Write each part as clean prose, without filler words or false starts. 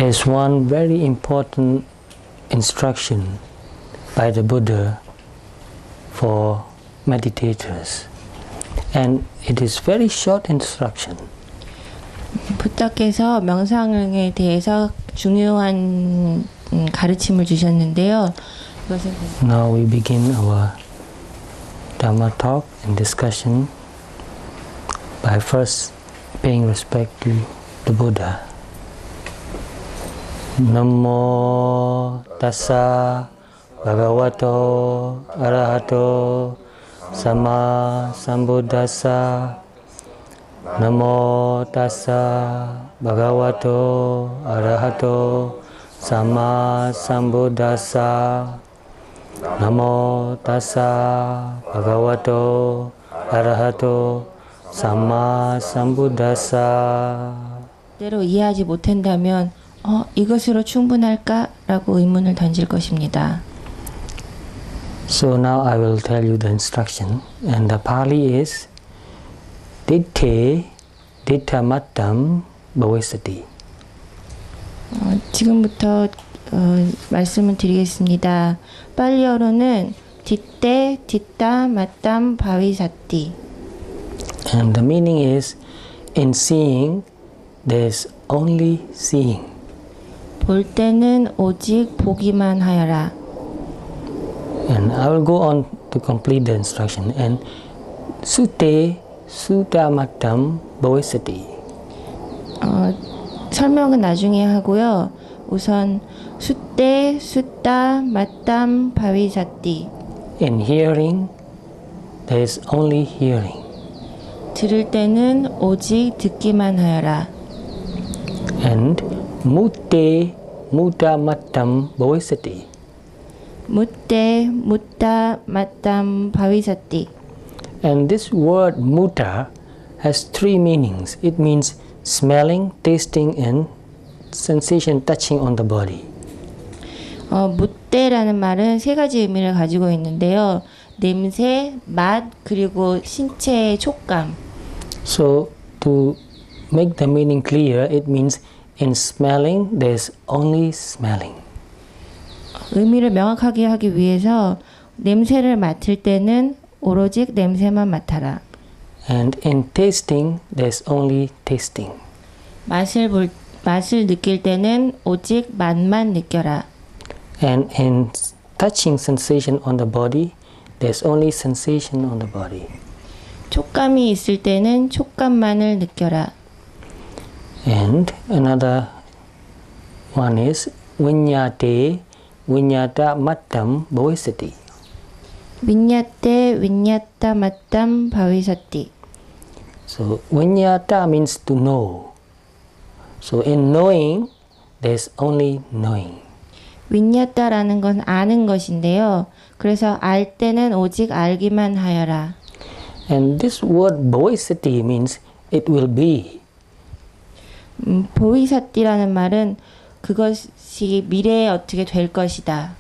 There's one very important instruction by the Buddha for meditators, and it is very short instruction. 부처께서 명상에 대해서 중요한 가르침을 주셨는데요. 이것은 Now we begin our Dhamma talk and discussion by first paying respect to the Buddha. Namo tassa bhagavato arahato sama sambuddhassa. Namo tassa bhagavato arahato sama sambuddhassa. Namo tassa bhagavato arahato sama sambuddhassa. 대로 이해하지 못한다면 이것으로 충분할까라고 의문을 던질 것입니다. So now I will tell you the instruction, and the Pali is Ditte Dittamattam Bhavesati. 지금부터 말씀을 드리겠습니다. 빨리어로는 뒷대 뒷다 맞담 바위사띠. And the meaning is, in seeing, there is only seeing. 볼 때는 오직 보기만 하여라. And I will go on to complete the instruction. And Sute Sutamattam Bhavesati. 설명은 나중에 하고요. 우선 숫대 숫다 맞담 바위사띠. In hearing, there is only hearing. 들을 때는 오직 듣기만 하여라. And Mutte Muttamattam Bhavesati. 묻대 묻다 맞담 바위사띠. And this word mutta has three meanings. It means smelling, tasting, and sensation touching on the body. 묻대라는 말은 세 가지 의미를 가지고 있는데요. 냄새, 맛, 그리고 신체의 촉감. So to make the meaning clear, it means in smelling, there's only smelling. 의미를 명확하게 하기 위해서 냄새를 맡을 때는 오로지 냄새만 맡아라. And in tasting, there's only tasting. 맛을 느낄 때는 오직 맛만 느껴라. And in touching sensation on the body, there's only sensation on the body. 촉감이 있을 때는 촉감만을 느껴라. And another one is viññāte viññāta mattam bhavesati. 윈야떼 윈야따 맞담 바위사띠. So viññāta means to know. So in knowing, there's only knowing. 윈야따라는 건 아는 것인데요. 그래서 알 때는 오직 알기만 하여라. And this word bhavesati means it will be. 보이사띠라는 말은 그것이 미래에 어떻게 될 것이다.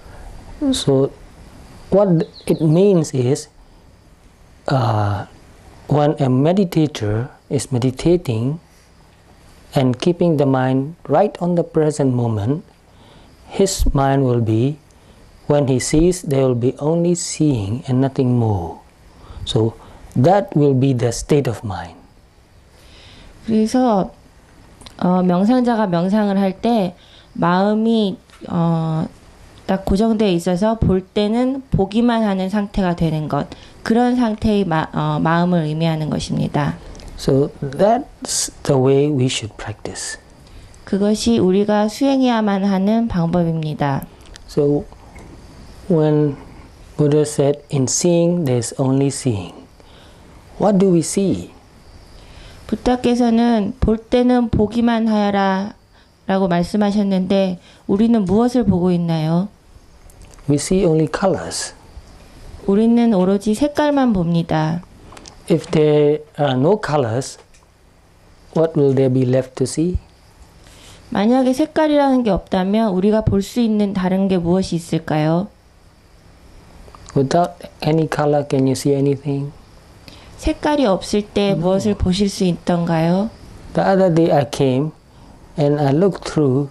So what it means is when a meditator is meditating and keeping the mind right on the present moment, his mind will be, when he sees, there will be only seeing and nothing more. So that will be the state of mind. 그래서 명상자가 명상을 할 때 마음이 딱 고정되어 있어서 볼 때는 보기만 하는 상태가 되는 것, 그런 상태의 마음을 의미하는 것입니다. So that's the way we should practice. 그것이 우리가 수행해야만 하는 방법입니다. So when Buddha said, in seeing there's only seeing, what do we see? 부처께서는 볼 때는 보기만 하여라 라고 말씀하셨는데 우리는 무엇을 보고 있나요? We see only colors. 우리는 오로지 색깔만 봅니다. If there are no colors, what will there be left to see? 만약에 색깔이라는 게 없다면 우리가 볼 수 있는 다른 게 무엇이 있을까요? Without any color, can you see anything? 색깔이 없을 때 무엇을 보실 수 있던가요? The other day I came and I looked through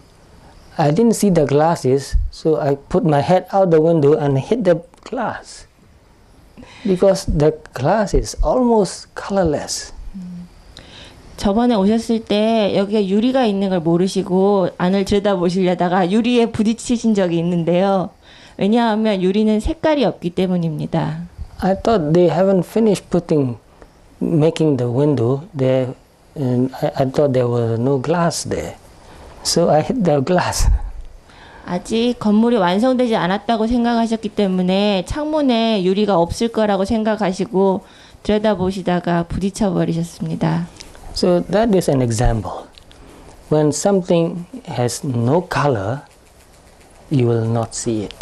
I didn't see the glasses, so I put my head out the window and hit the glass. Because the glass is almost colorless. 저번에 오셨을 때 여기에 유리가 있는 걸 모르시고 안을 들여다보시려다가 유리에 부딪히신 적이 있는데요. 왜냐하면 유리는 색깔이 없기 때문입니다. I thought they haven't finished making the window there, and I thought there was no glass there. So I hit the glass. 아직 건물이 완성되지 않았다고 생각하셨기 때문에 창문에 유리가 없을 거라고 생각하시고 들여다보시다가 부딪혀 버리셨습니다. So that is an example. When something has no color, you will not see it.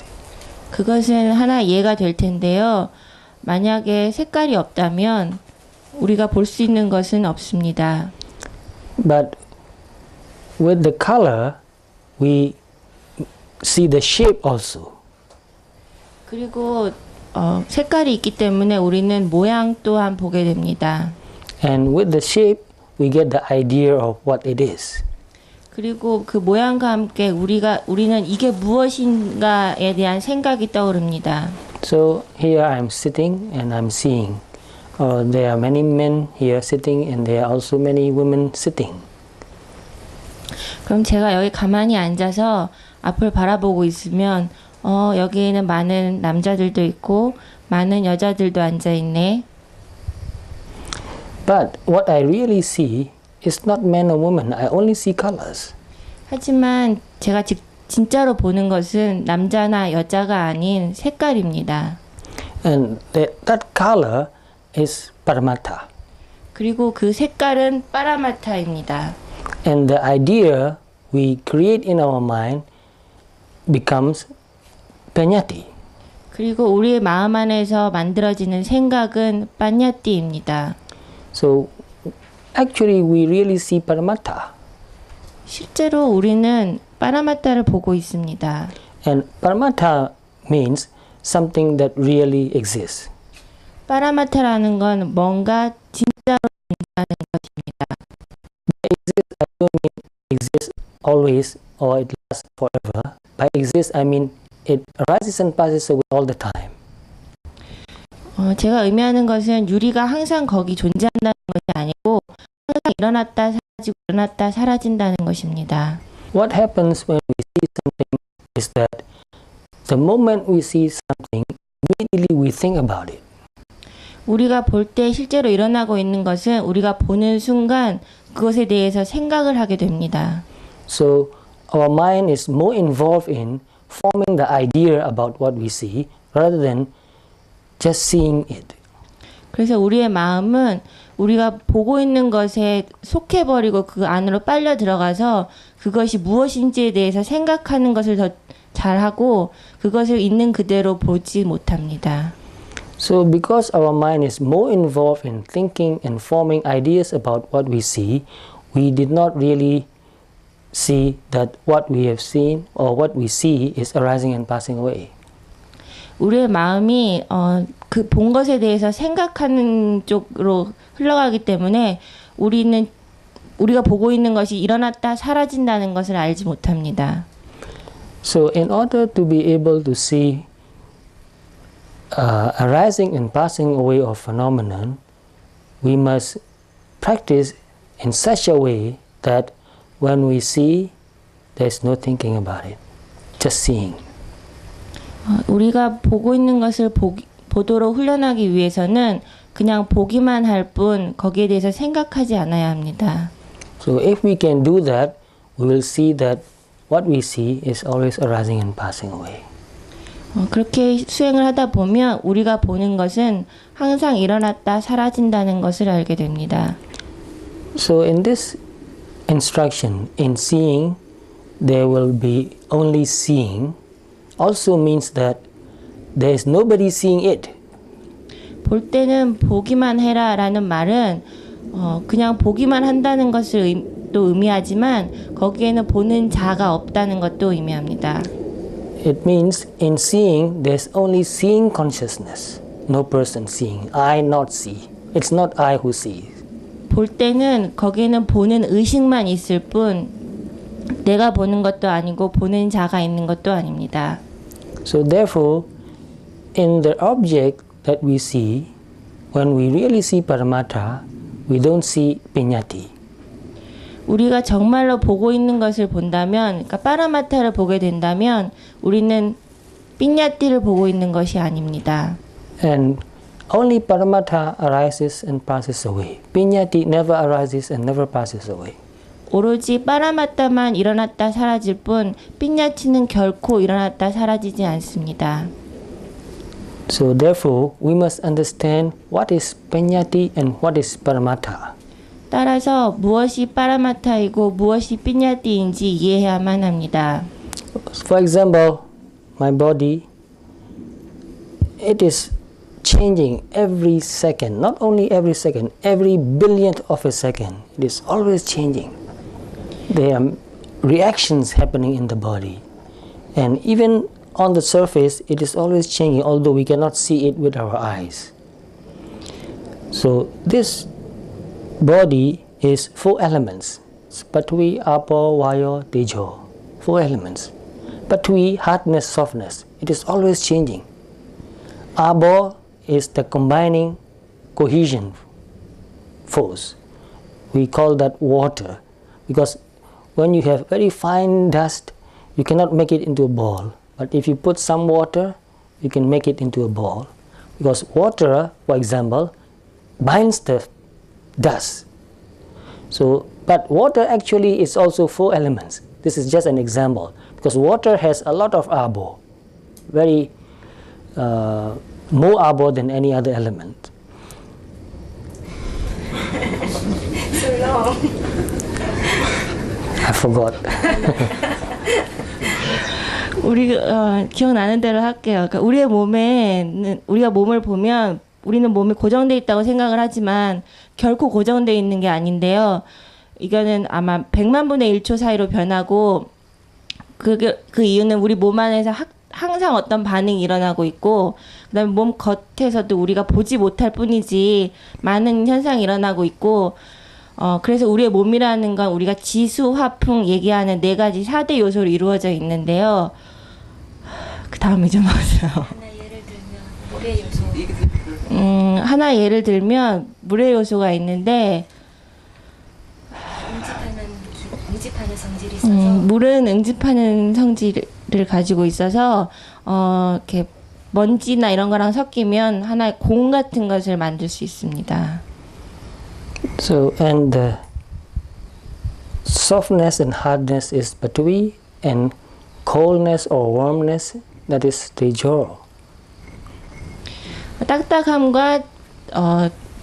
그것은 하나 이해가 될 텐데요. 만약에 색깔이 없다면 우리가 볼 수 있는 것은 없습니다. But with the color, we see the shape also. 그리고 색깔이 있기 때문에 우리는 모양 또한 보게 됩니다. And with the shape, we get the idea of what it is. 그리고 그 모양과 함께 우리는 이게 무엇인가에 대한 생각이 떠오릅니다. So here I'm sitting and I'm seeing. There are many men here sitting and there are also many women sitting. 그럼 제가 여기 가만히 앉아서 앞을 바라보고 있으면 여기에는 많은 남자들도 있고 많은 여자들도 앉아 있네. But what I really see is not man or woman. I only see colors. 하지만 제가 진짜로 보는 것은 남자나 여자가 아닌 색깔입니다. And that color is Paramatha. 그리고 그 색깔은 파라마타입니다. And the idea we create in our mind becomes Panyati. 그리고 우리의 마음 안에서 만들어지는 생각은 빠냐띠입니다. So actually we really see Paramatha. 실제로 우리는 파라마타를 보고 있습니다. And Paramatha means something that really exists. 파라마타라는 건 뭔가 진짜로 존재하는 것입니다. I don't mean exists always or it lasts forever. By exists I mean it arises and passes away all the time. 제가 의미하는 것은 유리가 항상 거기 존재한다는 것이 아니고 항상 일어났다 사라지고 일어났다 사라진다는 것입니다. What happens when we see something is that the moment we see something, immediately we think about it. 우리가 볼 때 실제로 일어나고 있는 것은 우리가 보는 순간 그것에 대해서 생각을 하게 됩니다. So our mind is more involved in forming the idea about what we see rather than just seeing it. 그래서 우리의 마음은 우리가 보고 있는 것에 속해버리고 그 안으로 빨려 들어가서 그것이 무엇인지에 대해서 생각하는 것을 더 잘하고 그것을 있는 그대로 보지 못합니다. So because our mind is more involved in thinking and forming ideas about what we see, we did not really see that what we have seen or what we see is arising and passing away. 우리의 마음이 그 본 것에 대해서 생각하는 쪽으로 흘러가기 때문에 우리가 보고 있는 것이 일어났다 사라진다는 것을 알지 못합니다. So in order to be able to see arising and passing away of phenomenon, we must practice in such a way that when we see, there's no thinking about it, just seeing. 우리가 보고 있는 것을 보도록 훈련하기 위해서는 그냥 보기만 할 뿐 거기에 대해서 생각하지 않아야 합니다. So if we can do that, we will see that what we see is always arising and passing away. 그렇게 수행을 하다 보면 우리가 보는 것은 항상 일어났다 사라진다는 것을 알게 됩니다. So in this instruction, in seeing, there will be only seeing, also means that there is nobody seeing it. 볼 때는 보기만 해라라는 말은 그냥 보기만 한다는 것을 또 의미하지만 거기에는 보는 자가 없다는 것도 의미합니다. It means in seeing, there's only seeing consciousness. No person seeing. I not see. It's not I who sees. 볼 때는 거기에는 보는 의식만 있을 뿐 내가 보는 것도 아니고 보는 자가 있는 것도 아닙니다. So therefore, in the object that we see, when we really see Paramattha, we don't see Piññati. 우리가 정말로 보고 있는 것을 본다면, 그러니까 파라마타를 보게 된다면 우리는 삐냐띠를 보고 있는 것이 아닙니다. And only Paramattha arises and passes away. Piññati never arises and never passes away. 오로지 파라마타만 일어났다 사라질 뿐 삐냐티는 결코 일어났다 사라지지 않습니다. So therefore, we must understand what is Piññati and what is Paramattha. 따라서 무엇이 파라마타이고 무엇이 삐냐띠인지 이해해야만 합니다. For example, my body, it is changing every second, not only every second, every billionth of a second. It is always changing. There are reactions happening in the body. And even on the surface, it is always changing, although we cannot see it with our eyes. So this body is 4 elements. Patvi, Apo, Vayo, Tejo. 4 elements. Patvi, hardness, softness. It is always changing. Abo is the combining cohesion force. We call that water, because when you have very fine dust, you cannot make it into a ball. But if you put some water, you can make it into a ball. Because water, for example, binds the dust. So, but water actually is also 4 elements. This is just an example, because water has a lot of abo, very more abo than any other element. So long. I forgot. 우리 기억나는 대로 할게요. 그러니까 우리의 몸에는 우리가 몸을 보면 우리는 몸이 고정돼 있다고 생각을 하지만 결코 고정돼 있는 게 아닌데요. 이거는 아마 100만 분의 1초 사이로 변하고 그 이유는 우리 몸 안에서 항상 어떤 반응이 일어나고 있고 그다음에 몸 겉에서도 우리가 보지 못할 뿐이지 많은 현상이 일어나고 있고 그래서 우리의 몸이라는 건 우리가 지수, 화풍 얘기하는 4가지 4대 요소로 이루어져 있는데요. 그 다음 잊어먹었어요. 하나 예를 들면 물의 요소. 하나 예를 들면 물의 요소가 있는데 응집하는 성질이 있어서 물은 응집하는 성질을 가지고 있어서 이렇게 먼지나 이런 거랑 섞이면 하나의 공 같은 것을 만들 수 있습니다. So, and the softness and hardness is Patvi, and coldness or warmness, that is Tejo. 딱딱함과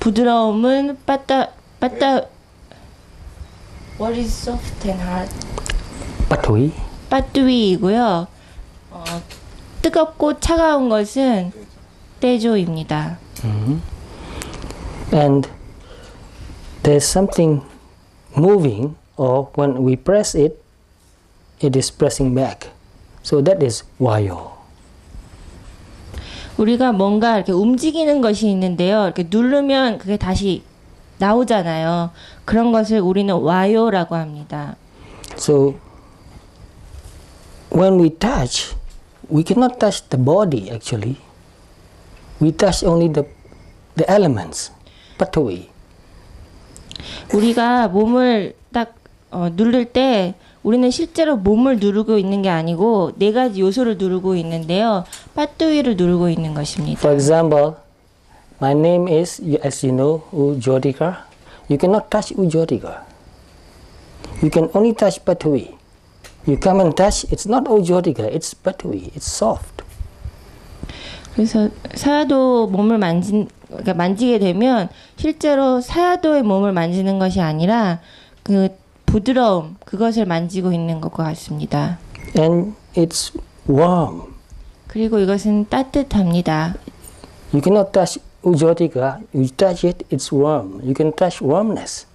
부드러움은 빠따 What is soft and hard? Patvi. 빠뚜위이고요. 뜨겁고 차가운 것은 떼조입니다. And there's something moving, or when we press it, it is pressing back. So that is Vayo. 우리가 뭔가 이렇게 움직이는 것이 있는데요. 이렇게 누르면 그게 다시 나오잖아요. 그런 것을 우리는 와요라고 합니다. So when we touch, we cannot touch the body actually. We touch only the elements, Patvi. 우리가 몸을 딱 누를 때 우리는 실제로 몸을 누르고 있는 게 아니고 4가지 요소를 누르고 있는데요. 빠뚜위를 누르고 있는 것입니다. For example, my name is, as you know, Ujjodika. You cannot touch Ujjodika. You can only touch Patvi. You come and touch, it's not Ujjodika, it's Patvi, it's soft. 그래서 사야도 몸을 그러니까 만지게 되면 실제로 사야도의 몸을 만지는 것이 아니라 그 부드러움, 그것을 만지고 있는 것과 같습니다. And it's warm. 그리고 이것은 따뜻합니다. You cannot touch Ujjodika. You touch it, it's warm. You can touch warmness.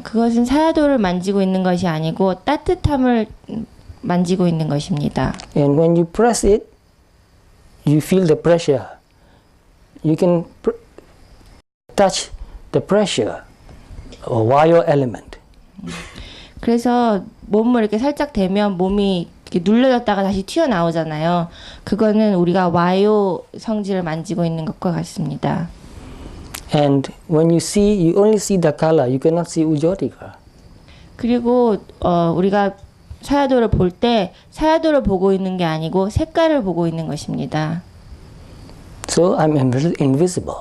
그것은 사야도를 만지고 있는 것이 아니고 따뜻함을 만지고 있는 것입니다. And when you press it, you feel the pressure. You can touch the pressure or Vayo element. 그래서 몸을 이렇게 살짝 대면 몸이 이렇게 눌러졌다가 다시 튀어나오잖아요. 그거는 우리가 와요 성질을 만지고 있는 것과 같습니다. And when you see, you only see the color. You cannot see Ujjodika. 그리고 우리가 사야도를 볼 때 사야도를 보고 있는 게 아니고 색깔을 보고 있는 것입니다. So I'm invisible.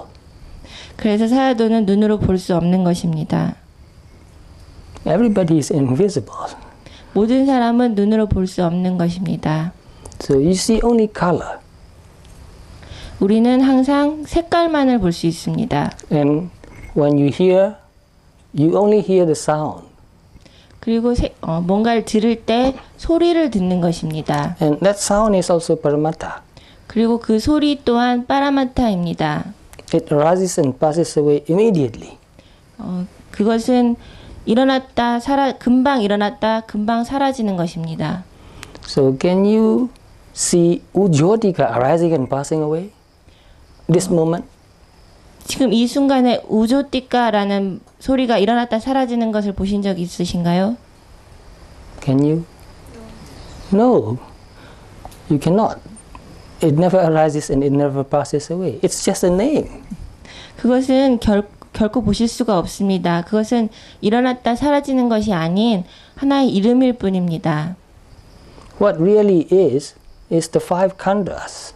그래서 사야도는 눈으로 볼 수 없는 것입니다. Everybody is invisible. 모든 사람은 눈으로 볼 수 없는 것입니다. So you see only color. 우리는 항상 색깔만을 볼 수 있습니다. And when you hear, you only hear the sound. 그리고 뭔가를 들을 때 소리를 듣는 것입니다. And that sound is also paramattha. 그리고 그 소리 또한 파라마타입니다. It arises and passes away immediately. 그것은 금방 일어났다 금방 사라지는 것입니다. So can you see Ujjodika arising and passing away? This moment? 지금 이 순간에 우조띠까라는 소리가 일어났다 사라지는 것을 보신 적 있으신가요? Can you? No. You cannot. It never arises and it never passes away. It's just a name. 그것은 결코 보실 수가 없습니다. 그것은 일어났다 사라지는 것이 아닌 하나의 이름일 뿐입니다. What really is the five khandhas.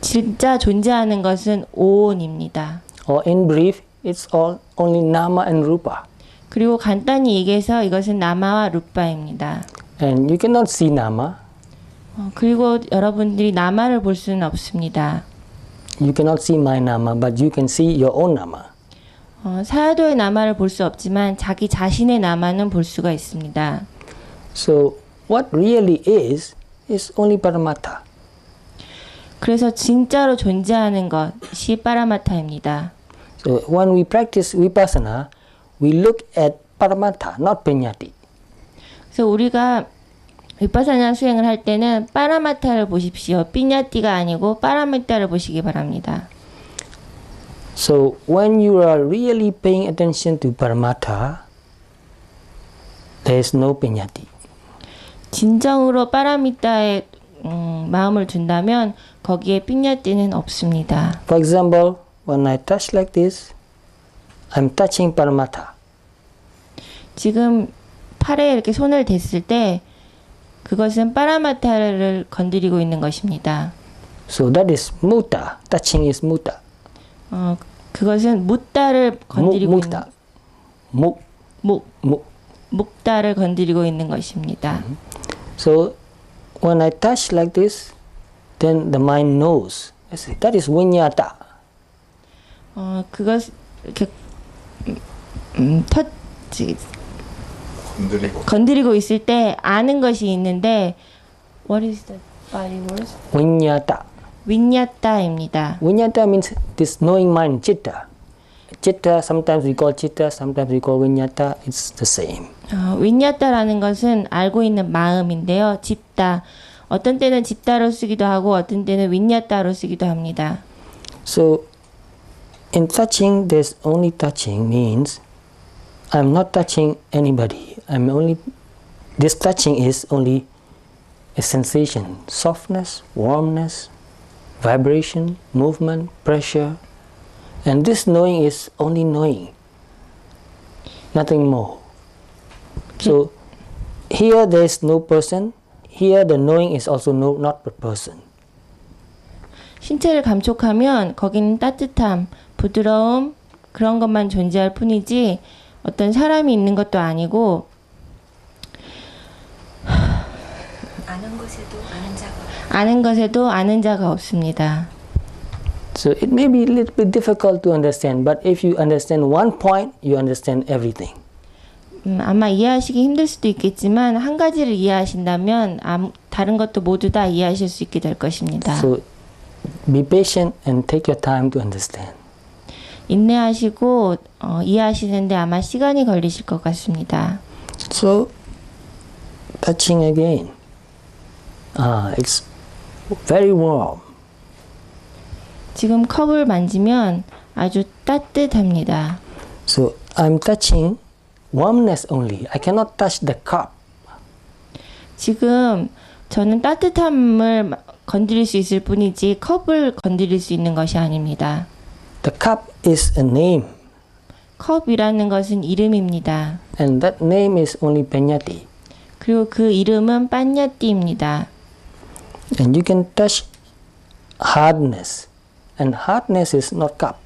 진짜 존재하는 것은 오온입니다. Or in brief, it's all only nama and rupa. 그리고 간단히 얘기해서 이것은 나마와 루파입니다. And you cannot see nama. 그리고 여러분들이 나마를 볼 수는 없습니다. You cannot see my nama, but you can see your own nama. 사야도의 나마를 볼 수 없지만 자기 자신의 나마는 볼 수가 있습니다. So what really is only paramattha. 그래서 진짜로 존재하는 것이 파라마타입니다. So when we practice vipassana, we look at paramattha, not paññatti. 그래서 우리가 위파사나 수행을 할 때는 파라마타를 보십시오. 삐냐띠가 아니고 파라미타를 보시기 바랍니다. So when you are really paying attention to paramattha, there is no paññatti. 진정으로 파라미타에 마음을 둔다면 거기에 삐냐띠는 없습니다. For example, when I touch like this, I'm touching paramattha. 지금 팔에 이렇게 손을 댔을 때 그것은 파라마타를 건드리고 있는 것입니다. So that is mutta. Touching is mutta. 그것은 묵다를 건드리고 있는 묵다를 건드리고 있는 것입니다. So when I touch like this, then the mind knows. That is viññāta. 그것 이렇게 건드리고 있을 때 아는 것이 있는데 What is the body word? Viññāta. 윈야따입니다. Viññāta means this knowing mind, citta. Citta, sometimes we call citta, sometimes we call viññāta. It's the same. 윈야따라는 것은 알고 있는 마음인데요. 집다. 어떤 때는 집다로 쓰기도 하고 어떤 때는 윈야따로 쓰기도 합니다. So in touching, there's only touching means I'm not touching anybody. This touching is only a sensation, softness, warmness, vibration, movement, pressure. And this knowing is only knowing, nothing more. So here there is no person. Here the knowing is also not a person. 신체를 감촉하면 거기는 따뜻함, 부드러움 그런 것만 존재할 뿐이지 어떤 사람이 있는 것도 아니고 아는 것에도 아는 자가 없습니다. So it may be a little bit difficult to understand, but if you understand one point, you understand everything. 아마 이해하시기 힘들 수도 있겠지만 한 가지를 이해하신다면 다른 것도 모두 다 이해하실 수 있게 될 것입니다. So be patient and take your time to understand. 인내하시고 이해하시는데 아마 시간이 걸리실 것 같습니다. So touching again. It's very warm. 지금 컵을 만지면 아주 따뜻합니다. So I'm touching warmness only. I cannot touch the cup. 지금 저는 따뜻함을 건드릴 수 있을 뿐이지 컵을 건드릴 수 있는 것이 아닙니다. The cup is a name, 컵이라는 것은 이름입니다. and that name is only Penyati. 그리고 그 이름은 빤야띠입니다. And you can touch hardness, and hardness is not cup.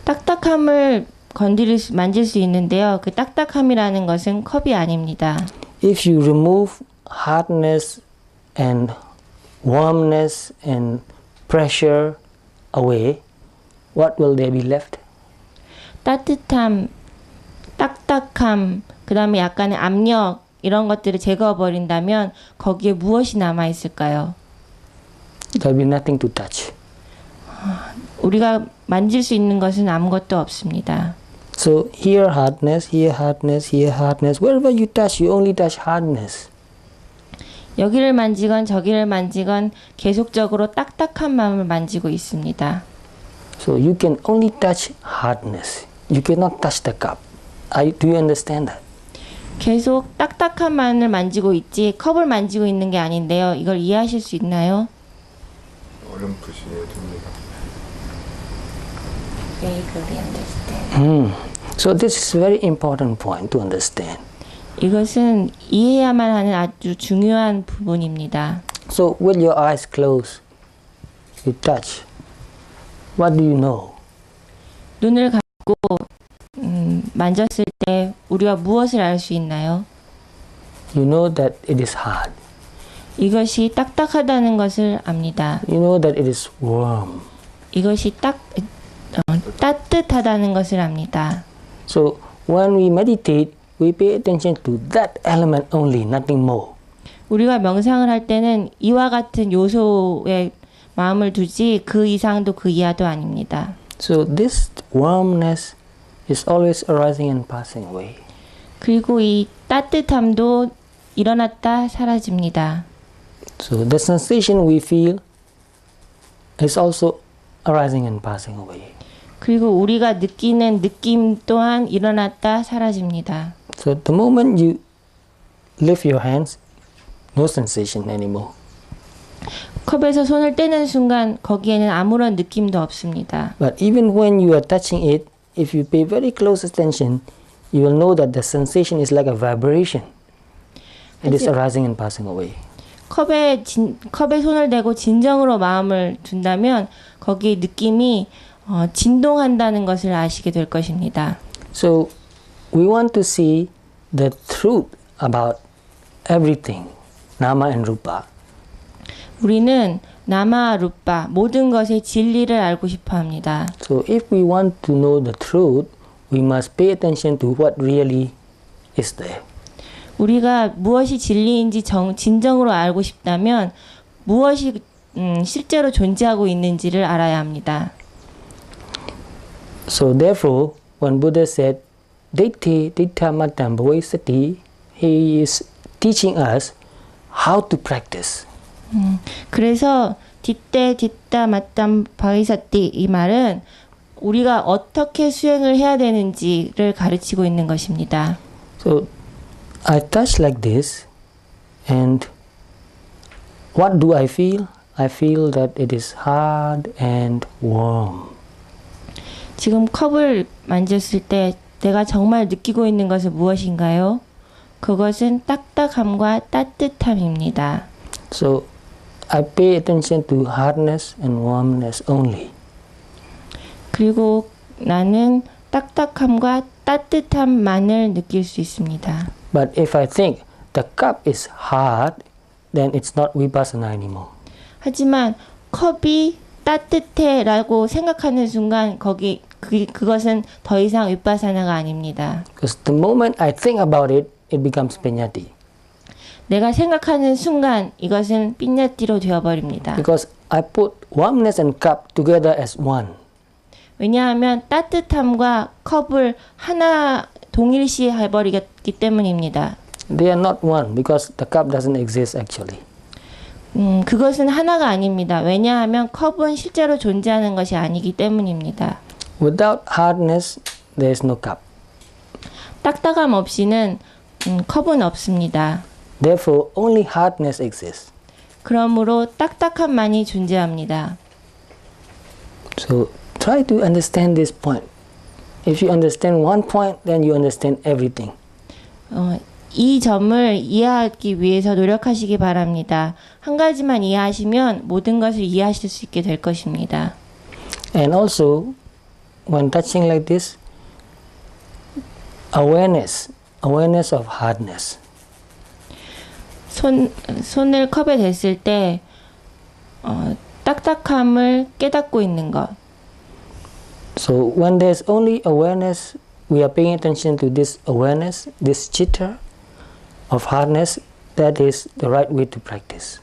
딱딱함을 만질 수 있는데요. 그 딱딱함이라는 것은 컵이 아닙니다. If you remove hardness and warmness and pressure away, what will there be left? 따뜻함, 딱딱함, 그 다음에 약간의 압력 이런 것들을 제거해 버린다면 거기에 무엇이 남아 있을까요? There will be nothing to touch. 우리가 만질 수 있는 것은 아무것도 없습니다. So here hardness, here hardness, here hardness. Wherever you touch, you only touch hardness. 여기를 만지건 저기를 만지건 계속적으로 딱딱한 마음을 만지고 있습니다. So you can only touch hardness. You cannot touch the cup. Do you understand that? 계속 딱딱한 마음을 만지고 있지 컵을 만지고 있는 게 아닌데요. 이걸 이해하실 수 있나요? 어렴풋이 됩니다. So this is a very important point to understand. 이것은 이해해야만 하는 아주 중요한 부분입니다. So with your eyes closed, you touch. What do you know? 눈을 감고 만졌을 때 우리가 무엇을 알 수 있나요? You know that it is hard. 이것이 딱딱하다는 것을 압니다. You know that it is warm. 이것이 따뜻하다는 것을 압니다. So when we meditate, we pay attention to that element only, nothing more. 우리가 명상을 할 때는 이와 같은 요소에 마음을 두지 그 이상도 그 이하도 아닙니다. So this warmness is always arising and passing away. 그리고 이 따뜻함도 일어났다 사라집니다. So the sensation we feel is also arising and passing away. 그리고 우리가 느끼는 느낌 또한 일어났다 사라집니다. So the moment you lift your hands, no sensation anymore. 컵에서 손을 떼는 순간 거기에는 아무런 느낌도 없습니다. But even when you are touching it, if you pay very close attention, you will know that the sensation is like a vibration. It is arising and passing away. 컵에 손을 대고 진정으로 마음을 둔다면 거기 느낌이 진동한다는 것을 아시게 될 것입니다. So we want to see the truth about everything, nama and rupa. 우리는 나마 루파 모든 것의 진리를 알고 싶어 합니다. So if we want to know the truth, we must pay attention to what really is there. 우리가 무엇이 진리인지 진정으로 알고 싶다면 무엇이 실제로 존재하고 있는지를 알아야 합니다. So therefore, when Buddha said, Ditti Ditta Mattam Bhavesati, he is teaching us how to practice. 그래서 뒷대 뒷다 맞담 바위사띠 이 말은 우리가 어떻게 수행을 해야 되는지를 가르치고 있는 것입니다. So I touch like this, and what do I feel? I feel that it is hard and warm. 지금 컵을 만졌을 때 내가 정말 느끼고 있는 것은 무엇인가요? 그것은 딱딱함과 따뜻함입니다. So I pay attention to hardness and warmness only. 그리고 나는 딱딱함과 따뜻함만을 느낄 수 있습니다. But if I think the cup is hard, then it's not vipassana anymore. 하지만 컵이 따뜻해라고 생각하는 순간 그것은 더 이상 위파사나가 아닙니다. Because the moment I think about it, it becomes penyati. 내가 생각하는 순간 이것은 삐냐띠로 되어버립니다. Because I put warmness and cup together as one. 왜냐하면 따뜻함과 컵을 하나 동일시 해버리기 때문입니다. They are not one because the cup doesn't exist actually. 그것은 하나가 아닙니다. 왜냐하면 컵은 실제로 존재하는 것이 아니기 때문입니다. Without hardness, there is no cup. 딱딱함 없이는 컵은 없습니다. Therefore, only hardness exists. 그러므로 딱딱함만이 존재합니다. So try to understand this point. If you understand one point, then you understand everything. 이 점을 이해하기 위해서 노력하시기 바랍니다. 한 가지만 이해하시면 모든 것을 이해하실 수 있게 될 것입니다. And also, when touching like this, awareness of hardness. 손을 컵에 댔을 때 딱딱함을 깨닫고 있는 것. So when there's only awareness, we are paying attention to this awareness, this chitta of hardness. That is the right way to practice.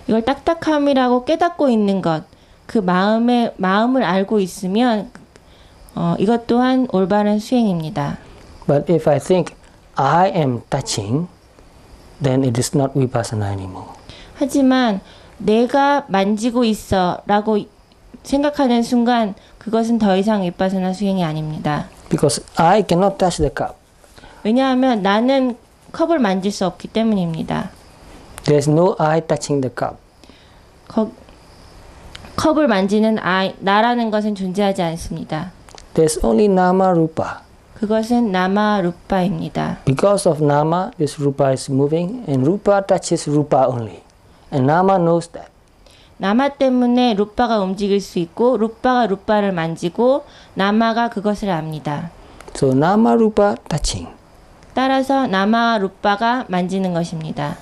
이걸 딱딱함이라고 깨닫고 있는 것, 그 마음을 알고 있으면 이것 또한 올바른 수행입니다. But if I think I am touching, then it is not vipassana anymore. 하지만 내가 만지고 있어라고 생각하는 순간 그것은 더 이상 위파사나 수행이 아닙니다. Because I cannot touch the cup. 왜냐하면 나는 컵을 만질 수 없기 때문입니다. There's no I touching the cup. 컵을 만지는 나라는 것은 존재하지 않습니다. There's only nama rupa. 그것은 나마 루파입니다. Because of nama, this rupa is moving, and rupa touches rupa only. And nama knows that. 나마 때문에 루파가 움직일 수 있고 루파가 루파를 만지고 나마가 그것을 압니다. So nama rupa touching. 따라서 나마와 루파가 만지는 것입니다.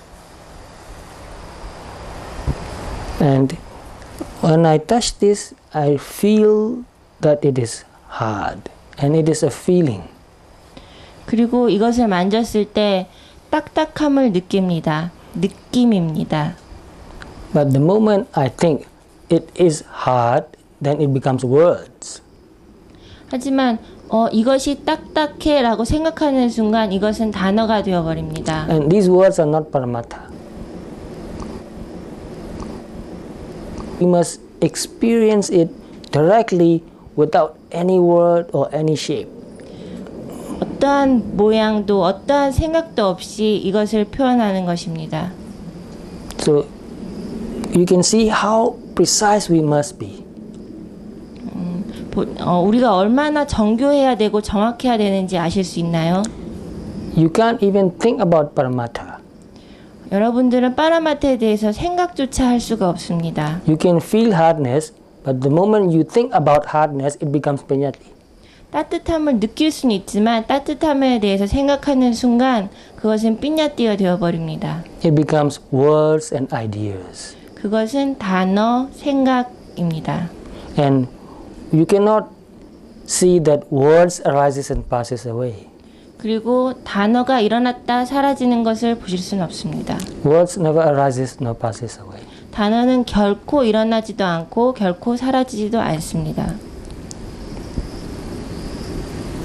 And when I touch this, I feel that it is hard. And it is a feeling. 그리고 이것을 만졌을 때 딱딱함을 느낍니다. 느낌입니다. But the moment I think it is hard, then it becomes words. 하지만 이것이 딱딱해라고 생각하는 순간 이것은 단어가 되어버립니다. And these words are not paramattha. We must experience it directly without any word or any shape. 어떠한 모양도 어떠한 생각도 없이 이것을 표현하는 것입니다. So you can see how precise we must be. 우리가 얼마나 정교해야 되고 정확해야 되는지 아실 수 있나요? You can't even think about paramattha. 여러분들은 파라마트에 대해서 생각조차 할 수가 없습니다. You can feel hardness, but the moment you think about hardness, it becomes paññatti. 따뜻함을 느낄 수는 있지만 따뜻함에 대해서 생각하는 순간 그것은 삐냐띠가 되어버립니다. It becomes words and ideas. 그것은 단어, 생각입니다. And you cannot see that words arises and passes away. 그리고 단어가 일어났다 사라지는 것을 보실 수는 없습니다. Words never arises nor passes away. 단어는 결코 일어나지도 않고 결코 사라지지도 않습니다.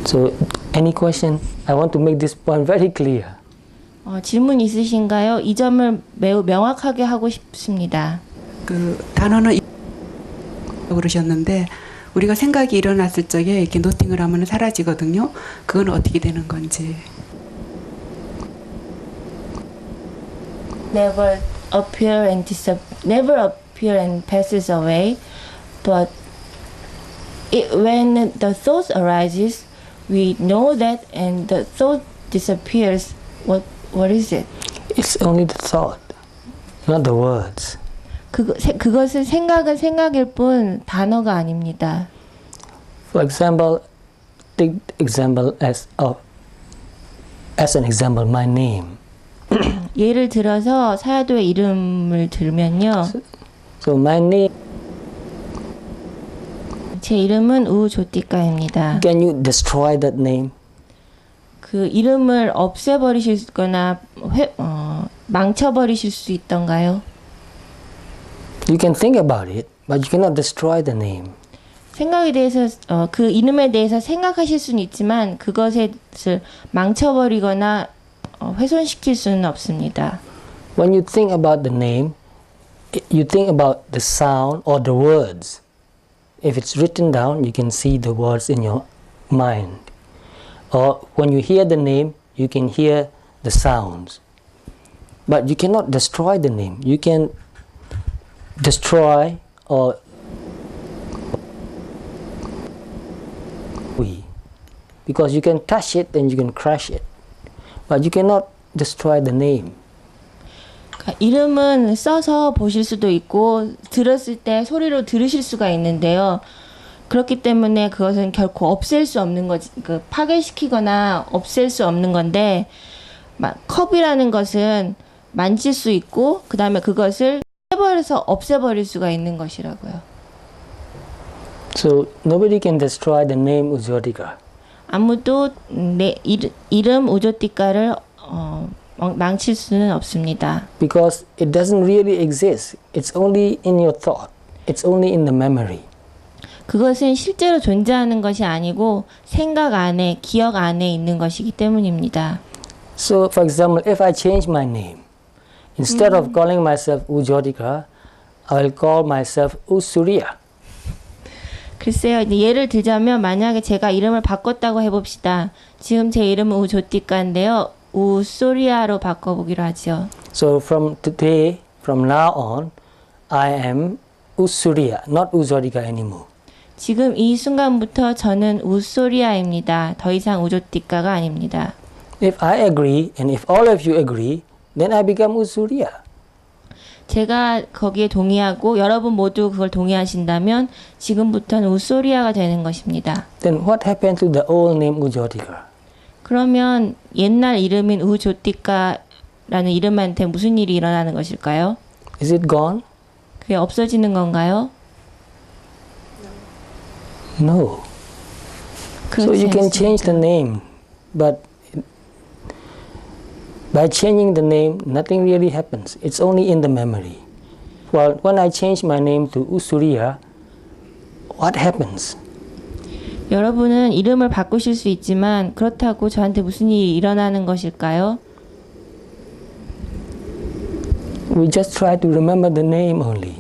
So, any question? I want to make this point very clear. 질문 있으신가요? 이 점을 매우 명확하게 하고 싶습니다. 그 단어는 그러셨는데 우리가 생각이 일어났을 적에 이렇게 노팅을 하면 사라지거든요. 그건 어떻게 되는 건지. Never appear and passes away, but when the thought arises, we know that, and the thought disappears. What is it? It's only the thought, not the words. 그것은 생각은 생각일 뿐 단어가 아닙니다. For example, take example as an example, my name. 예를 들어서 사야도의 이름을 들면요. So my name. 제 이름은 우조띠까입니다. Can you destroy that name? 그 이름을 없애버리시거나 망쳐버리실 수 있던가요? You can think about it, but you cannot destroy the name. 생각에 대해서 그 이름에 대해서 생각하실 수는 있지만 그것을 망쳐버리거나 훼손시킬 수는 없습니다. When you think about the name, you think about the sound or the words. If it's written down, you can see the words in your mind. or when you hear the name, you can hear the sounds. But you cannot destroy the name. You can destroy or because you can touch it and you can crush it. But you cannot destroy the name. 이름은 써서 보실 수도 있고 들었을 때 소리로 들으실 수가 있는데요. 그렇기 때문에 그것은 결코 없앨 수 없는 거지, 파괴시키거나 없앨 수 없는 건데, 컵이라는 것은 만질 수 있고 그 다음에 그것을 해버려서 없애버릴 수가 있는 것이라고요. So nobody can destroy the name Ujjwatika. 아무도 내 이름 우조티카를 망칠 수는 없습니다. Because it doesn't really exist. It's only in your thought. It's only in the memory. 그것은 실제로 존재하는 것이 아니고 생각 안에, 기억 안에 있는 것이기 때문입니다. So, for example, if I change my name, instead of calling myself Ujjwatika, I will call myself Usurya. 글쎄요, 이제 예를 들자면 만약에 제가 이름을 바꿨다고 해봅시다. 지금 제 이름은 우조티카인데요. 우소리아로 바꿔보기로 하죠. So from today, from now on, I am Usurya, not Ujjwatika anymore. 지금 이 순간부터 저는 우소리아입니다. 더 이상 우조티카가 아닙니다. If I agree and if all of you agree, then I become Usurya. 제가 거기에 동의하고 여러분 모두 그걸 동의하신다면 지금부터는 우소리아가 되는 것입니다. Then what happened to the old name Ujjwatika? 그러면 옛날 이름인 우조티카라는 이름한테 무슨 일이 일어나는 것일까요? Is it gone? 그게 없어지는 건가요? No. So you can change the name, but by changing the name, nothing really happens. It's only in the memory. Well, when I change my name to Usurya, what happens? 여러분은 이름을 바꾸실 수 있지만 그렇다고 저한테 무슨 일이 일어나는 것일까요? We just try to remember the name only.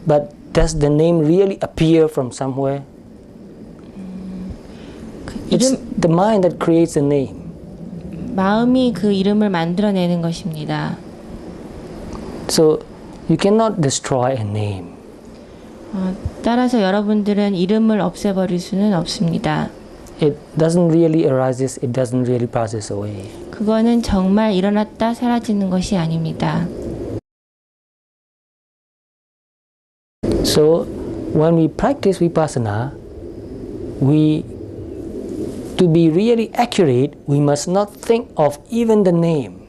But does the name really appear from somewhere? It's the mind that creates the name. 마음이 그 이름을 만들어내는 것입니다. So you cannot destroy a name. 따라서 여러분들은 이름을 없애버릴 수는 없습니다. It doesn't really arises, it doesn't really passes away. 그거는 정말 일어났다 사라지는 것이 아닙니다. So when we practice vipassana, to be really accurate, we must not think of even the name.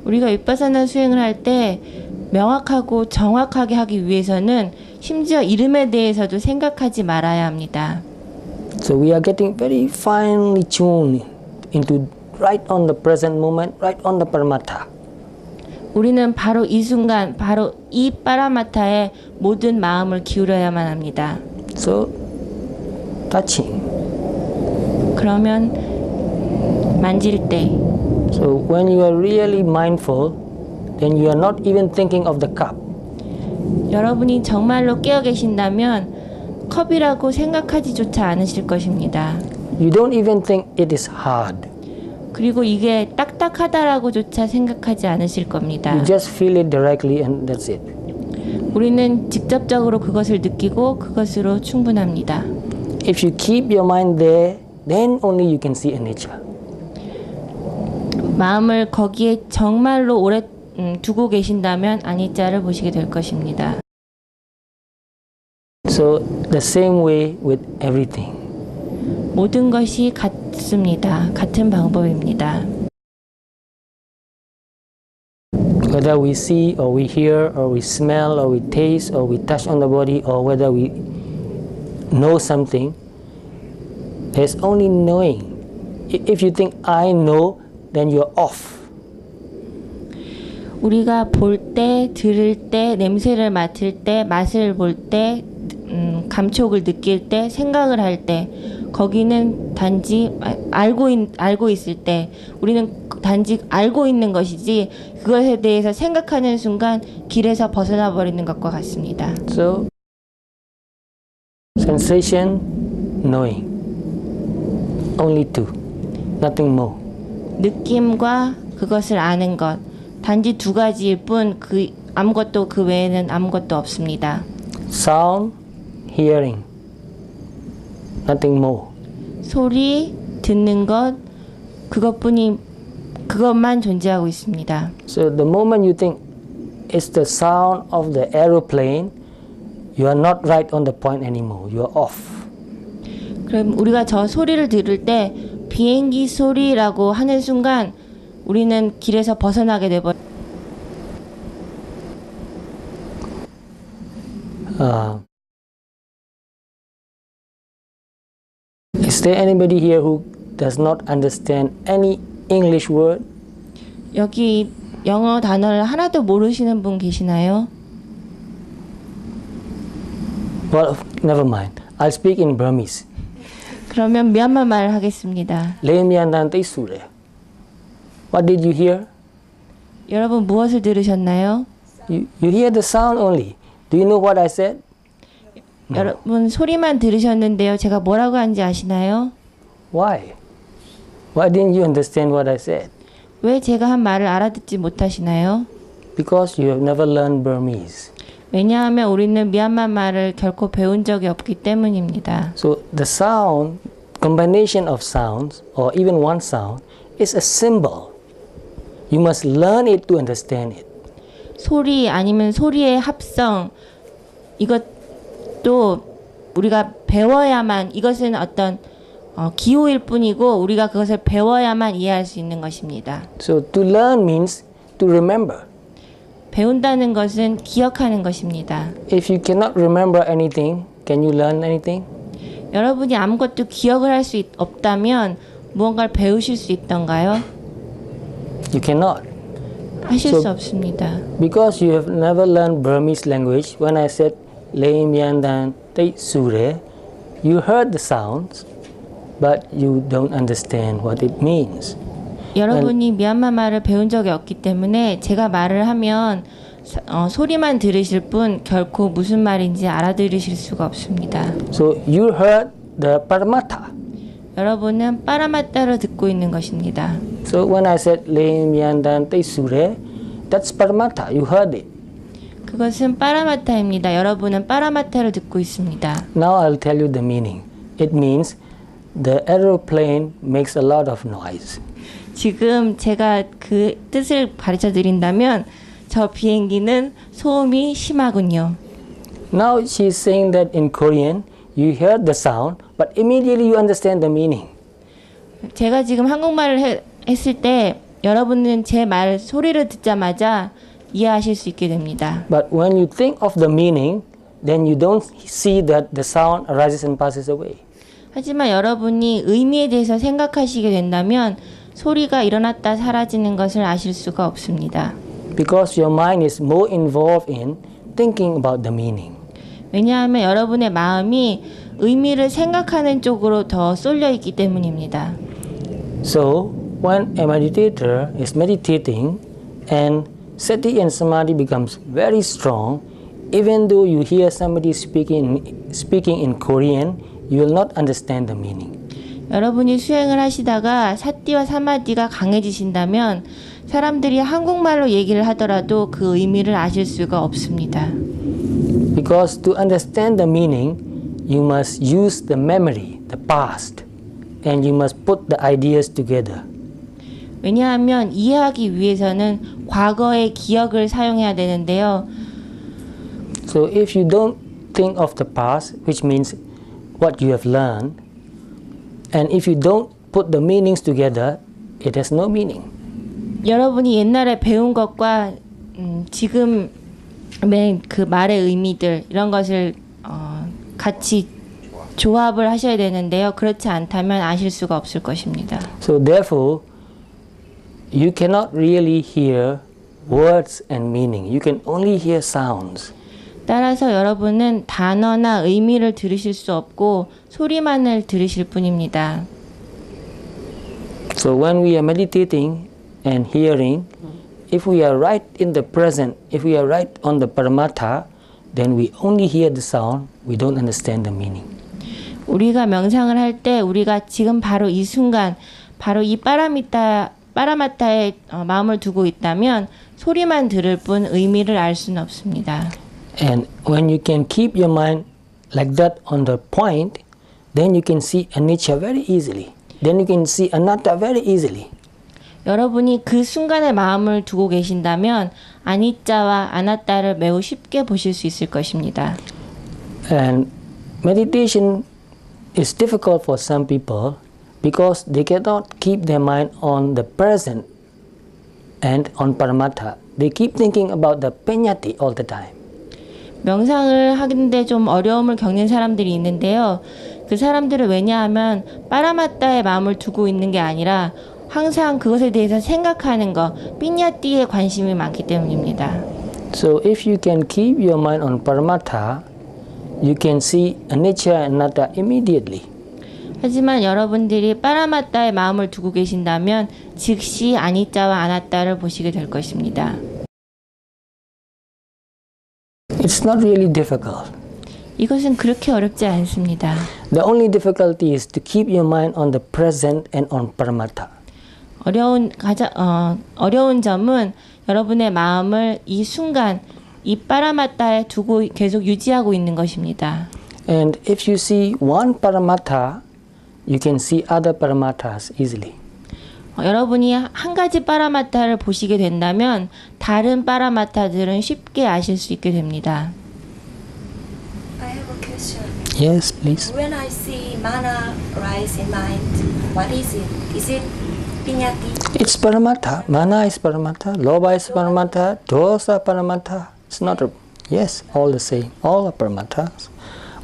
우리가 윗바사나 수행을 할 때 명확하고 정확하게 하기 위해서는 심지어 이름에 대해서도 생각하지 말아야 합니다. So we are getting very finely tuned into right on the present moment, right on the paramattha. 우리는 바로 이 순간, 바로 이 파라마타에 모든 마음을 기울여야만 합니다. So touching. 그러면 만질 때, So when you are really mindful, then you are not even thinking of the cup. 여러분이 정말로 깨어 계신다면 컵이라고 생각하지조차 않으실 것입니다. You don't even think it is hard. 그리고 이게 딱딱하다라고조차 생각하지 않으실 겁니다. You just feel it directly and that's it. 우리는 직접적으로 그것을 느끼고 그것으로 충분합니다. If you keep your mind there, then only you can see anicca. 마음을 거기에 정말로 오래 두고 계신다면 아니자를 보시게 될 것입니다. So the same way with everything. 모든 것이 같습니다. 같은 방법입니다. Whether we see or we hear or we smell or we taste or we touch on the body or whether we know something, there's only knowing. If you think I know, then you're off. 우리가 볼 때, 들을 때, 냄새를 맡을 때, 맛을 볼 때, 감촉을 느낄 때, 생각을 할 때, 거기는 단지 알고 있을 때, 우리는 단지 알고 있는 것이지 그것에 대해서 생각하는 순간 길에서 벗어나 버리는 것과 같습니다. So, sensation, knowing. Only two. Nothing more. 느낌과 그것을 아는 것. 단지 두 가지일 뿐 그 아무것도 그 외에는 아무것도 없습니다. Sound, hearing. Nothing more. 소리, 듣는 것, 그것만 존재하고 있습니다. So the moment you think it's the sound of the aeroplane, you are not right on the point anymore. You are off. 그럼 우리가 저 소리를 들을 때 비행기 소리라고 하는 순간 우리는 길에서 벗어나게 되버. Is there anybody here who does not understand any English word? 여기 영어 단어를 하나도 모르시는 분 계시나요? Well, never mind. I'll speak in Burmese. 그러면 미얀마 말을 하겠습니다. Leimyandan Teisure. What did you hear? 여러분 무엇을 들으셨나요? You hear the sound only. Do you know what I said? 여러분 소리만 들으셨는데요. 제가 뭐라고 하는지 아시나요? Why? Why didn't you understand what I said? 왜 제가 한 말을 알아듣지 못하시나요? Because you have never learned Burmese. 왜냐하면 우리는 미얀마 말을 결코 배운 적이 없기 때문입니다. So the sound, combination of sounds, or even one sound, is a symbol. You must learn it to understand it. 소리 아니면 소리의 합성 이것도 우리가 배워야만 이것은 어떤 기호일 뿐이고 우리가 그것을 배워야만 이해할 수 있는 것입니다. So to learn means to remember. 배운다는 것은 기억하는 것입니다. If you cannot remember anything, can you learn anything? 여러분이 아무것도 기억을 할 수 없다면 무언가를 배우실 수 있던가요? You cannot. 하실 수 없습니다. Because you have never learned Burmese language, when I said Leimyandan Teisure, you heard the sounds, but you don't understand what it means. 여러분이 미얀마 말을 배운 적이 없기 때문에 제가 말을 하면 소리만 들으실 뿐 결코 무슨 말인지 알아들으실 수가 없습니다. So you heard the Paramattha. 여러분은 빠라마따를 듣고 있는 것입니다. So when I said Leimyandan Teisure, that's Paramattha. You heard it. 그것은 빠라마타입니다. 여러분은 빠라마타를 듣고 있습니다. Now I'll tell you the meaning. It means the aeroplane makes a lot of noise. 지금 제가 그 뜻을 가르쳐 드린다면 저 비행기는 소음이 심하군요. Now she's saying that in Korean, you hear the sound, but immediately you understand the meaning. 제가 지금 한국말을 했을 때 여러분은 제 말 소리를 듣자마자 이해하실 수 있게 됩니다. But when you think of the meaning, then you don't see that the sound arises and passes away. 하지만 여러분이 의미에 대해서 생각하시게 된다면 소리가 일어났다 사라지는 것을 아실 수가 없습니다. Because your mind is more involved in thinking about the meaning. 왜냐하면 여러분의 마음이 의미를 생각하는 쪽으로 더 쏠려 있기 때문입니다. So, when a meditator is meditating and sati and samadhi becomes very strong, even though you hear somebody speaking in Korean, you will not understand the meaning. 여러분이 수행을 하시다가 사띠와 사마디가 강해지신다면 사람들이 한국말로 얘기를 하더라도 그 의미를 아실 수가 없습니다. Because to understand the meaning, you must use the memory, the past, and you must put the ideas together. 왜냐하면 이해하기 위해서는 과거의 기억을 사용해야 되는데요. So if you don't think of the past, which means what you have learned, and if you don't put the meanings together, it has no meaning. 여러분이 옛날에 배운 것과 지금의 그 말의 의미들 이런 것을 같이 조합을 하셔야 되는데요. 그렇지 않다면 아실 수가 없을 것입니다. So therefore, you cannot really hear words and meaning. You can only hear sounds. 따라서 여러분은 단어나 의미를 들으실 수 없고 소리만을 들으실 뿐입니다. So when we are meditating and hearing, if we are right in the present, if we are right on the paramattha, then we only hear the sound, we don't understand the meaning. 우리가 명상을 할 때 우리가 지금 바로 이 순간 바로 이 빠라마타에 마음을 두고 있다면 소리만 들을 뿐 의미를 알 수는 없습니다. And when you can keep your mind like that on the point, then you can see anicca very easily. Then you can see anatta very easily. 여러분이 그 순간에 마음을 두고 계신다면 아니짜와 아나따를 매우 쉽게 보실 수 있을 것입니다. And meditation is difficult for some people because they cannot keep their mind on the present and on paramattha. They keep thinking about the peññati all the time. 명상을 하는데 좀 어려움을 겪는 사람들이 있는데요. 그 사람들은 왜냐하면 빠라마따에 마음을 두고 있는 게 아니라 항상 그것에 대해서 생각하는 거, 삐냐띠에 관심이 많기 때문입니다. So if you can keep your mind on paramattha, you can see anicca and anatta immediately. 하지만 여러분들이 빠라마따에 마음을 두고 계신다면 즉시 아니짜와 아나따를 보시게 될 것입니다. It's not really difficult. 이것은 그렇게 어렵지 않습니다. The only difficulty is to keep your mind on the present and on paramattha. 어려운 점은 여러분의 마음을 이 순간 이 빠라마따에 두고 계속 유지하고 있는 것입니다. And if you see one paramattha, you can see other paramatthas easily. 여러분이 한 가지 빠라마타를 보시게 된다면 다른 빠라마타들은 쉽게 아실 수 있게 됩니다. I have a question. Yes, please. When I see mana rise in mind, what is it? Is it piñati? It's paramattha. Mana is paramattha. Lobha is paramattha. Dosa paramattha. It's not a... Yes, all the same. All are paramattha's.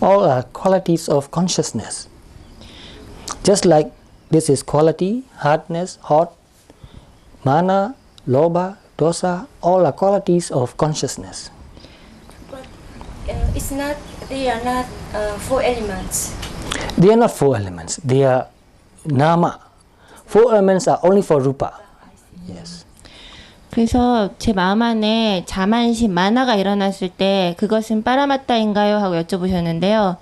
All are qualities of consciousness. Just like this is quality, hardness, hot, mana, lobha, dosa, all are qualities of consciousness. But it's not. They are not four elements. They are not four elements. They are nama. Four elements are only for rupa. Yes. 그래서 제 마음 안에 자만심, 만화가 일어났을 때 그것은 빠라마따인가요? 하고 여쭤보셨는데요.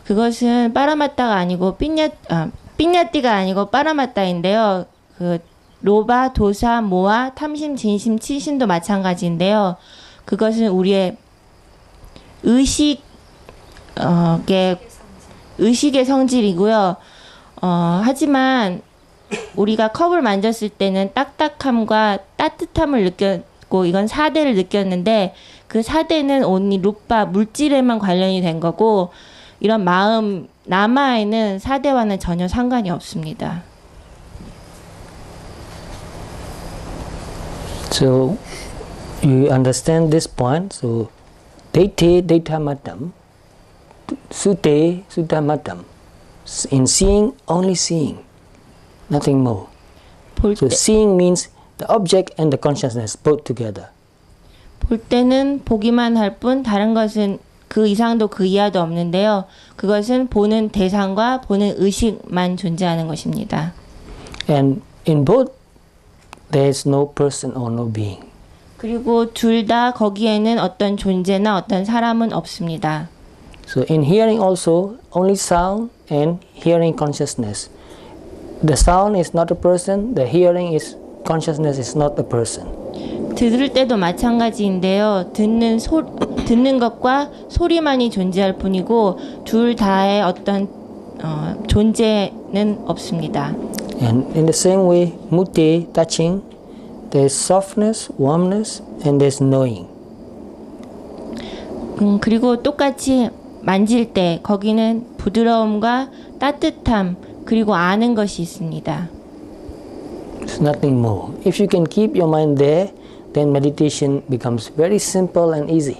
그것은 빠라마따가 아니고 삐냐띠가 아니고 빠라마따인데요. 그 로바, 도사, 모아, 탐심, 진심, 치심도 마찬가지인데요. 그것은 우리의 의식의 성질이고요. 하지만 우리가 컵을 만졌을 때는 딱딱함과 따뜻함을 느꼈고 이건 사대를 느꼈는데 그 사대는 온리 루파 물질에만 관련이 된 거고 이런 마음 나마에는 사대와는 전혀 상관이 없습니다. So you understand this point. So dete detamatam, sute sutamatam. In seeing, only seeing, nothing more. So seeing means the object and the consciousness both together. 볼 때는 보기만 할 뿐 다른 것은 그 이상도 그 이하도 없는데요. 그것은 보는 대상과 보는 의식만 존재하는 것입니다. And in both, there is no person or no being. 그리고 둘 다 거기에는 어떤 존재나 어떤 사람은 없습니다. So in hearing also, only sound and hearing consciousness. The sound is not a person, the hearing is consciousness is not a person. 들을 때도 마찬가지인데요. 듣는 것과 소리만이 존재할 뿐이고 둘 다의 어떤 존재는 없습니다. And in the same way, mutte, touching, there is softness, warmness, and there is knowing. 그리고 똑같이 만질 때 거기는 부드러움과 따뜻함 그리고 아는 것이 있습니다. It's nothing more. If you can keep your mind there, then meditation becomes very simple and easy.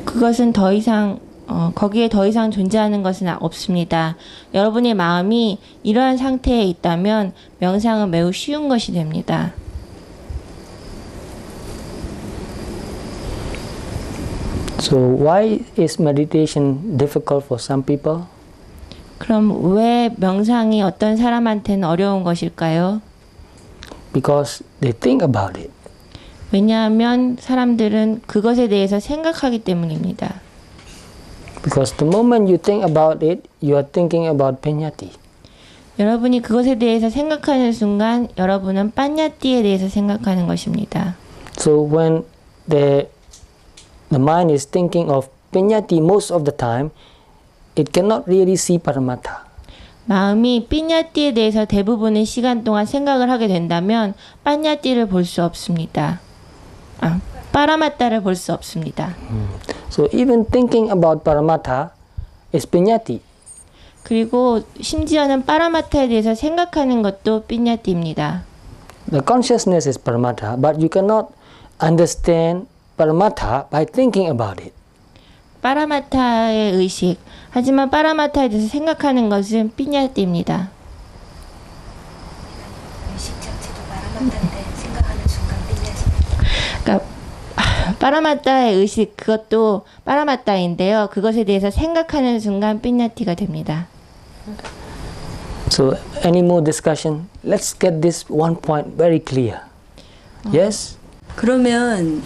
그것은 더 이상 거기에 더 이상 존재하는 것은 없습니다. 여러분의 마음이 이러한 상태에 있다면 명상은 매우 쉬운 것이 됩니다. So why is meditation difficult for some people? 그럼 왜 명상이 어떤 사람한테는 어려운 것일까요? Because they think about it. 왜냐하면 사람들은 그것에 대해서 생각하기 때문입니다. Because the moment you think about it, you are thinking about peññati. 여러분이 그것에 대해서 생각하는 순간 여러분은 빠냐띠에 대해서 생각하는 것입니다. So when the mind is thinking of piñati most of the time, it cannot really see Paramattha. 마음이 삐냐띠에 대해서 대부분의 시간 동안 생각을 하게 된다면 빠냐띠를 볼 수 없습니다. 파라마타를 볼 수 없습니다. So even thinking about Paramattha is piñati. 그리고 심지어는 파라마타에 대해서 생각하는 것도 삐냐띠입니다. The consciousness is Paramattha, but you cannot understand Paramattha by thinking about it. 파라마타의 의식. 하지만 파라마타에 대해서 생각하는 것은 삐냐띠입니다. 의식 자체도 바라만다인데 생각하는 순간 삐냐지. 그러니까 파라마타의 의식 그것도 파라마타인데요. 그것에 대해서 생각하는 순간 삐냐띠가 됩니다. So any more discussion? Let's get this one point very clear. Yes? 그러면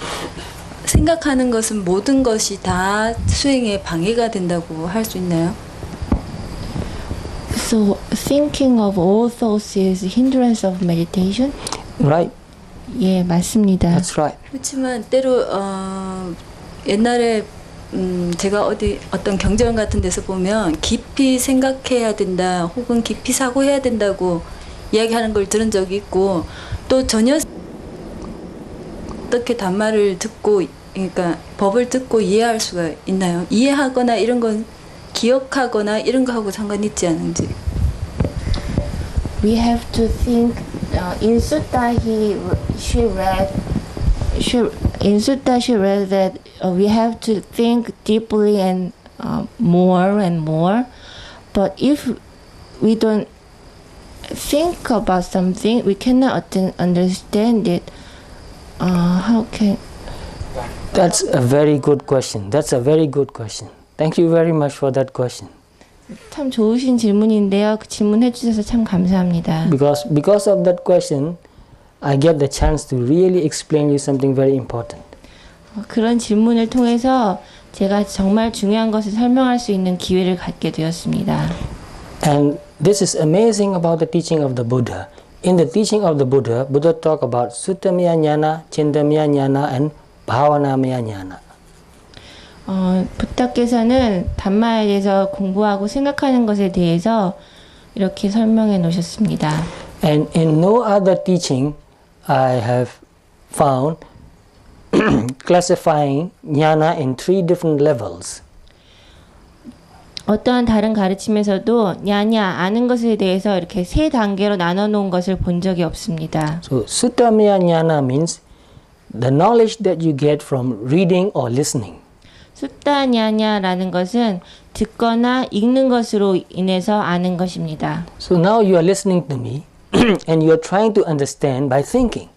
생각하는 것은 모든 것이 다 수행에 방해가 된다고 할 수 있나요? So thinking of all thoughts is hindrance of meditation? Right? 예, 맞습니다. That's right. 그렇지만 때로 옛날에 제가 어떤 경전 같은 데서 보면 깊이 생각해야 된다 혹은 깊이 사고해야 된다고 이야기하는 걸 들은 적이 있고 또 전혀 어떻게 단말을 듣고 그러니까 법을 듣고 이해할 수가 있나요? 이해하거나 이런 건 기억하거나 이런 거하고 상관 있지 않은지. We have to think. In Sutta, she read that we have to think deeply and more and more. But if we don't think about something, we cannot understand it. How can? That's a very good question. That's a very good question. Thank you very much for that question. 참 좋으신 질문인데요. 그 질문해 주셔서 참 감사합니다. Because of that question, I get the chance to really explain you something very important. 그런 질문을 통해서 제가 정말 중요한 것을 설명할 수 있는 기회를 갖게 되었습니다. And this is amazing about the teaching of the Buddha. In the teaching of the Buddha, Buddha talk about Suttamaya Jnana, Chintamaya Jnana, and Bhavanamaya Jnana. 부탁께서는 담마에 대해서 공부하고 생각하는 것에 대해서 이렇게 설명해 놓으셨습니다. And in no other teaching I have found classifying jnana in 3 different levels. 어떠한 다른 가르침에서도 냐냐 아는 것에 대해서 이렇게 3단계로 나눠 놓은 것을 본 적이 없습니다. So Suttamaya Jnana means the knowledge that you get from reading or listening. 숫다냐냐라는 것은 듣거나 읽는 것으로 인해서 아는 것입니다. So now you are listening to me and you are trying to understand by thinking.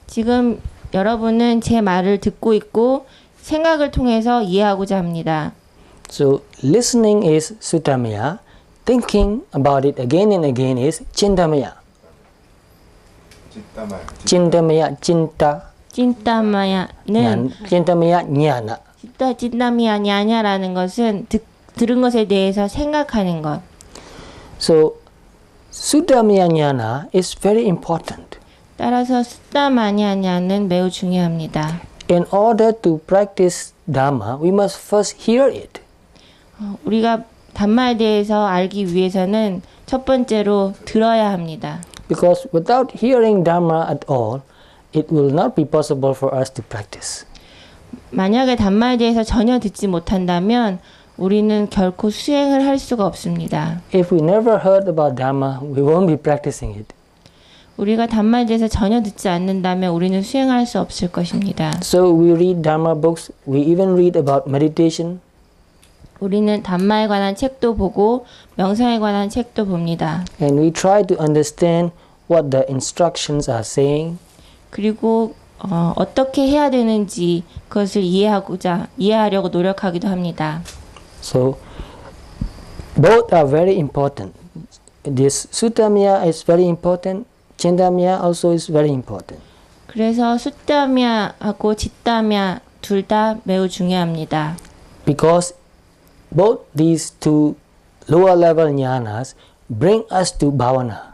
지금 여러분은 제 말을 듣고 있고 생각을 통해서 이해하고자 합니다. So listening is Suttamaya, thinking about it again and again is Chintamaya. Chintamaya, Chinta, 찐따마야는 Chintamaya, Jnana. 찐따미야 냐냐라는 것은 들은 것에 대해서 생각하는 것. So Suttamaya Jnana is very important. 따라서 숫다마냐냐는 매우 중요합니다. In order to practice Dhamma, we must first hear it. 우리가 담마에 대해서 알기 위해서는 첫 번째로 들어야 합니다. Because without hearing Dhamma at all, it will not be possible for us to practice. 만약에 담마에 대해서 전혀 듣지 못한다면 우리는 결코 수행을 할 수가 없습니다. If we never heard about Dhamma, we won't be practicing it. 우리가 담마에 대해서 전혀 듣지 않는다면 우리는 수행할 수 없을 것입니다. So we read Dhamma books, we even read about meditation. 우리는 담마에 관한 책도 보고 명상에 관한 책도 봅니다. And we try to understand what the instructions are saying. 그리고 어떻게 해야 되는지 그것을 이해하려고 노력하기도 합니다. So both are very important. This Suttamaya is very important. Chintamaya also is very important. 그래서 숫다미야하고 짓다미야 둘 다 매우 중요합니다. Because both these two lower level jnanas bring us to bhavana.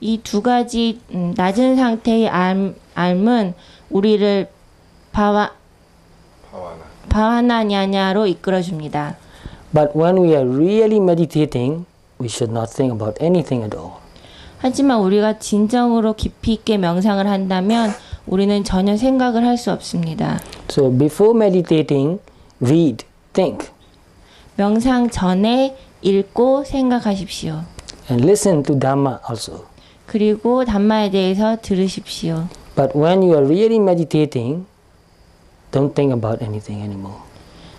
이 두 가지 낮은 상태의 알은 우리를 바와나. 바와나냐냐로 이끌어줍니다. But when we are really meditating, we should not think about anything at all. 하지만 우리가 진정으로 깊이 있게 명상을 한다면 우리는 전혀 생각을 할 수 없습니다. So before meditating, read, think, 명상 전에 읽고 생각하십시오. and listen to Dhamma also. 그리고 담마에 대해서 들으십시오. But when you are really meditating, don't think about anything anymore.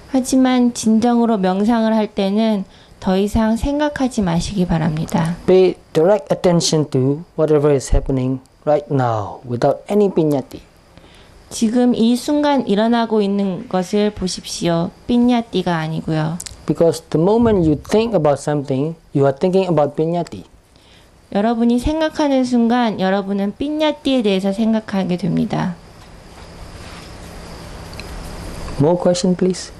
하지만 진정으로 명상을 할 때는 더 이상 생각하지 마시기 바랍니다. Pay direct attention to whatever is happening right now without any piñati. 지금 이 순간 일어나고 있는 것을 보십시오. 삐냐띠가 아니고요. Because the moment you think about something, you are thinking about piñati. 여러분이 생각하는 순간 여러분은 삐냐띠에 대해서 생각하게 됩니다. More question, please.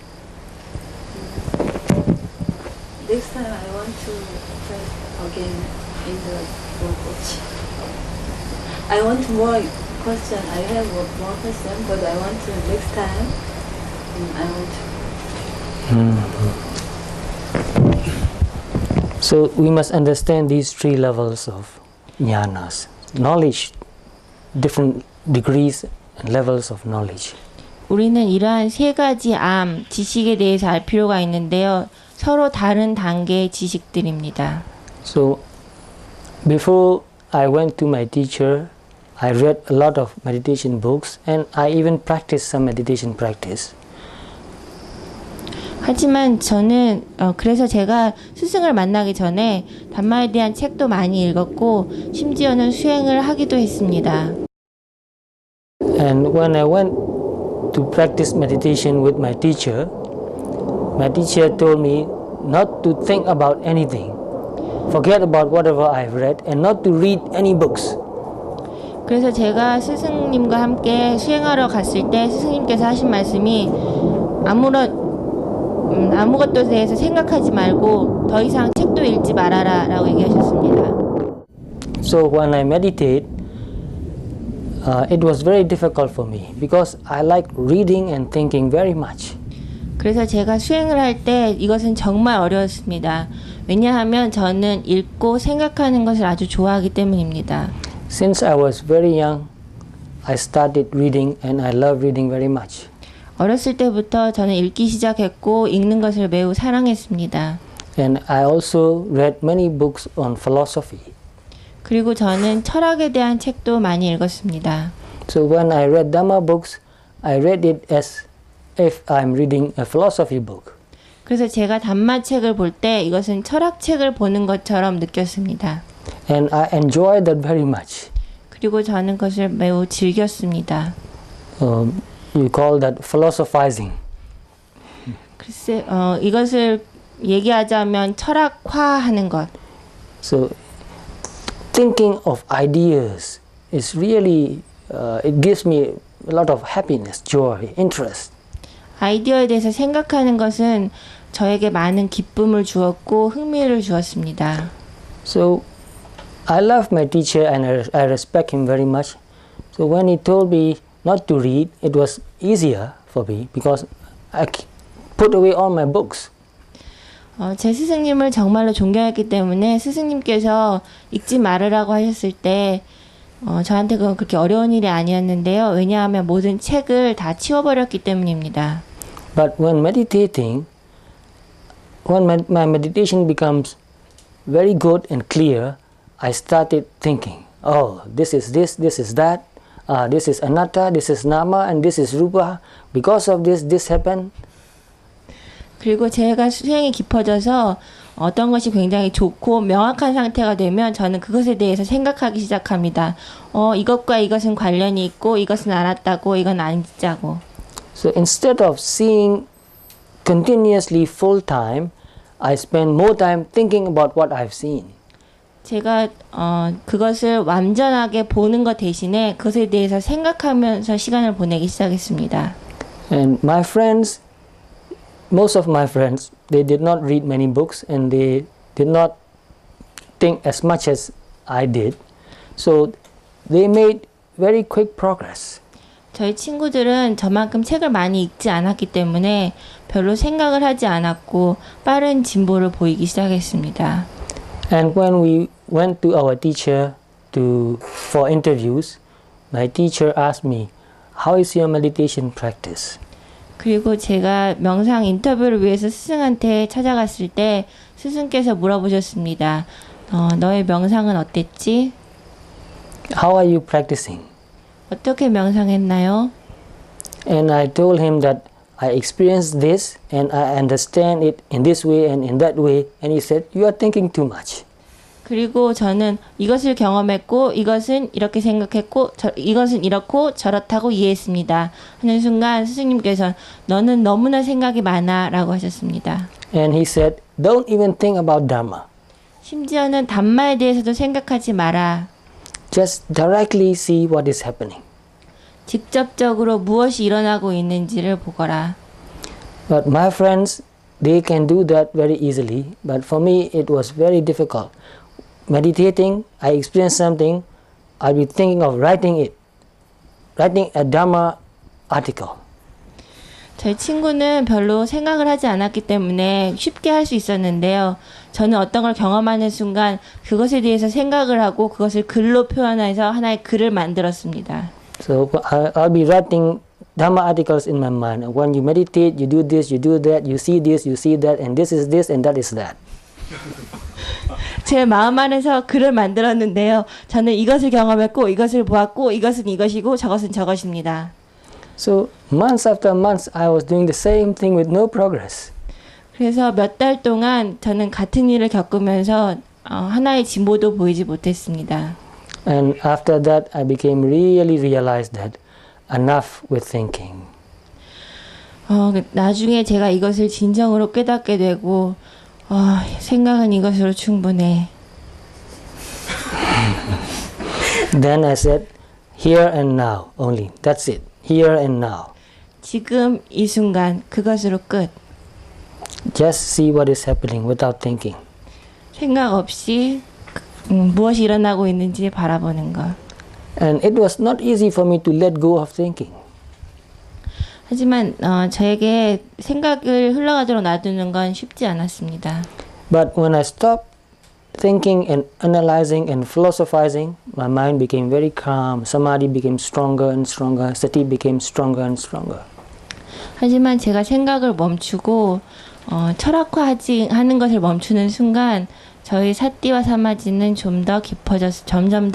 Next time I want to try again in the watch. I want more question. I have more question, but I want to next time. I want to. So we must understand these three levels of jnanas. Knowledge, different degrees and levels of knowledge. 우리는 이러한 세 가지 지식에 대해서 알 필요가 있는데요. 서로 다른 단계의 지식들입니다. So before I went to my teacher, I read a lot of meditation books and I even practiced some meditation practice. 하지만 저는 그래서 제가 스승을 만나기 전에 담마에 대한 책도 많이 읽었고 심지어는 수행을 하기도 했습니다. And when I went to practice meditation with my teacher told me not to think about anything. Forget about whatever I've read and not to read any books. 그래서 제가 스승님과 함께 수행하러 갔을 때 스승님께서 하신 말씀이 아무것도 대해서 생각하지 말고 더 이상 책도 읽지 말아라 라고 얘기하셨습니다. So when I meditate, it was very difficult for me because I like reading and thinking very much. 그래서 제가 수행을 할 때 이것은 정말 어려웠습니다. 왜냐하면 저는 읽고 생각하는 것을 아주 좋아하기 때문입니다. Since I was very young, I started reading and I love reading very much. 어렸을 때부터 저는 읽기 시작했고 읽는 것을 매우 사랑했습니다. And I also read many books on philosophy. 그리고 저는 철학에 대한 책도 많이 읽었습니다. So when I read Dhamma books, I read it as if I'm reading a philosophy book. 그래서 제가 담마 책을 볼 때 이것은 철학 책을 보는 것처럼 느꼈습니다. And I enjoyed that very much. 그리고 저는 그것을 매우 즐겼습니다. You call that philosophizing. 글쎄, 이것을 얘기하자면 철학화하는 것. So thinking of ideas is really, it gives me a lot of happiness, joy, interest. 아이디어에 대해서 생각하는 것은 저에게 많은 기쁨을 주었고 흥미를 주었습니다. So I love my teacher and I respect him very much. So when he told me not to read, it was easier for me because I put away all my books. 제 스승님을 정말로 존경했기 때문에 스승님께서 읽지 말으라고 하셨을 때 저한테 그건 그렇게 어려운 일이 아니었는데요. 왜냐하면 모든 책을 다 치워버렸기 때문입니다. But when meditating, when my meditation becomes very good and clear, I started thinking, oh, this is this is that, this is anatta, this is nama, and this is rupa. Because of this happened. 그리고 제가 수행이 깊어져서 어떤 것이 굉장히 좋고 명확한 상태가 되면 저는 그것에 대해서 생각하기 시작합니다. 이것과 이것은 관련이 있고 이것은 알았다고 이건 아니자고. So instead of seeing continuously full time, I spend more time thinking about what I've seen. 제가 그것을 완전하게 보는 것 대신에 그것에 대해서 생각하면서 시간을 보내기 시작했습니다. And my friends, most of my friends, they did not read many books and they did not think as much as I did. So they made very quick progress. 저희 친구들은 저만큼 책을 많이 읽지 않았기 때문에 별로 생각을 하지 않았고 빠른 진보를 보이기 시작했습니다. And when we went to our teacher for interviews, my teacher asked me, "How is your meditation practice?" 그리고 제가 명상 인터뷰를 위해서 스승한테 찾아갔을 때 스승께서 물어보셨습니다. 너의 명상은 어땠지? How are you practicing? 어떻게 명상했나요? And I told him that I experienced this and I understand it in this way and in that way. And he said, "You are thinking too much." 그리고 저는 이것을 경험했고 이것은 이렇게 생각했고 이것은 이렇고 저렇다고 이해했습니다. 하는 순간 스승님께서 너는 너무나 생각이 많아 라고 하셨습니다. And he said, "Don't even think about Dharma. 심지어는 담마에 대해서도 생각하지 마라. Just directly see what is happening." 직접적으로 무엇이 일어나고 있는지를 보거라. But my friends, they can do that very easily. But for me, it was very difficult. Meditating, I experienced something, I'll be thinking of writing it. Writing a Dharma article. 저희 친구는 별로 생각을 하지 않았기 때문에 쉽게 할 수 있었는데요. 저는 어떤 걸 경험하는 순간 그것에 대해서 생각을 하고 그것을 글로 표현해서 하나의 글을 만들었습니다. So I'll be writing Dharma articles in my mind. When you meditate, you do this, you do that, you see this, you see that, and this and that is that. 제 마음 안에서 글을 만들었는데요. 저는 이것을 경험했고 이것을 보았고 이것은 이것이고 저것은 저것입니다. So months after months, I was doing the same thing with no progress. 그래서 몇 달 동안 저는 같은 일을 겪으면서 하나의 진보도 보이지 못했습니다. And after that, I became really realized that enough with thinking. 나중에 제가 이것을 진정으로 깨닫게 되고 생각은 이것으로 충분해. Then I said, here and now only. That's it. Here and now. 지금 이 순간 그것으로 끝. Just see what is happening without thinking. 생각 없이 무엇이 일어나고 있는지 바라보는 것. And it was not easy for me to let go of thinking. 하지만 저에게 생각을 흘러가도록 놔두는 건 쉽지 않았습니다. But when I stopped thinking and analyzing and philosophizing, my mind became very calm. Samadhi became stronger and stronger. Sati became stronger and stronger. 하지만 제가 생각을 멈추고 철학화하는 것을 멈추는 순간 저희 사띠와 사마지는 점점 더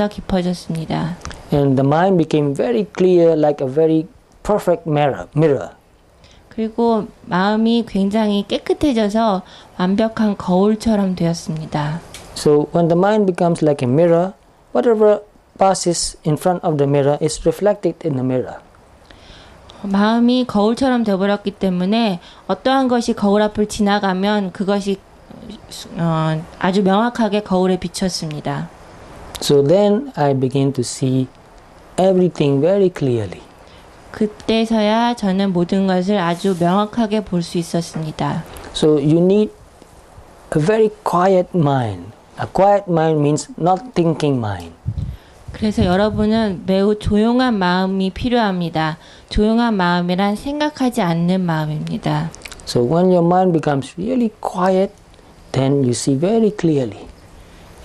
깊어졌습니다. And the mind became very clear like a very perfect mirror. 그리고 마음이 굉장히 깨끗해져서 완벽한 거울처럼 되었습니다. So when the mind becomes like a mirror, whatever passes in front of the mirror is reflected in the mirror. 마음이 거울처럼 되어버렸기 때문에 어떠한 것이 거울 앞을 지나가면 그것이 아주 명확하게 거울에 비쳤습니다. So then I began to see everything very clearly. 그때서야 저는 모든 것을 아주 명확하게 볼 수 있었습니다. So you need a very quiet mind. A quiet mind means not thinking mind. 그래서 여러분은 매우 조용한 마음이 필요합니다. 조용한 마음이란 생각하지 않는 마음입니다. So when your mind becomes really quiet, then you see very clearly.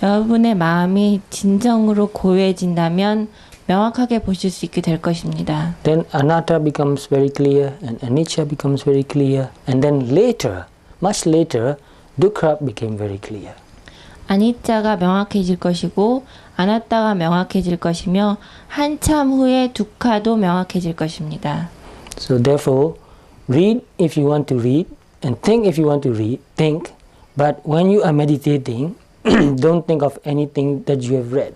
여러분의 마음이 진정으로 고요해진다면 명확하게 보실 수 있게 될 것입니다. Then anatta becomes very clear and anicca becomes very clear. And then later, much later, dukkha became very clear. 아니짜가 명확해질 것이고 아나따가 명확해질 것이며 한참 후에 두카도 명확해질 것입니다. So therefore, read if you want to read and think if you want to think. But when you are meditating, don't think of anything that you have read.